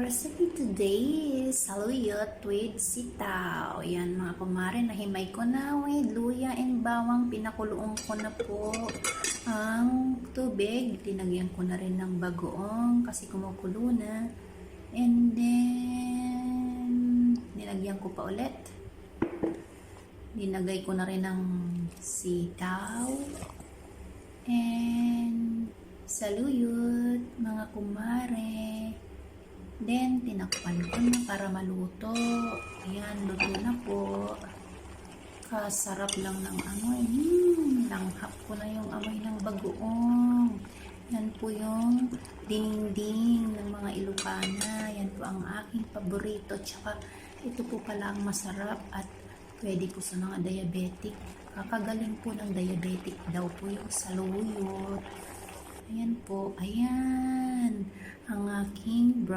recipe today is saluyot with sitaw. Yan mga kumare, nahimay ko na with luya and bawang. Pinakuloong ko na po ang tubig. Linagyan ko na rin ng bagoong kasi kumukulo na. And then, nilagyan ko pa ulit. Linagay ko na rin ng sitaw. And saluyot, mga kumare. Then, tinakpan ko na para maluto. Ayan, luto na po. Kasarap lang ng amoy. Langhap ko na yung amoy ng bagoong. Yan po yung dinding ng mga Ilocana. Yan po ang aking paborito. Tsaka, ito po pala ang masarap at pwede po sa mga diabetic. Kakagaling po ng diabetic daw po yung saluyot. Ayan po, ayan. Ang aking brown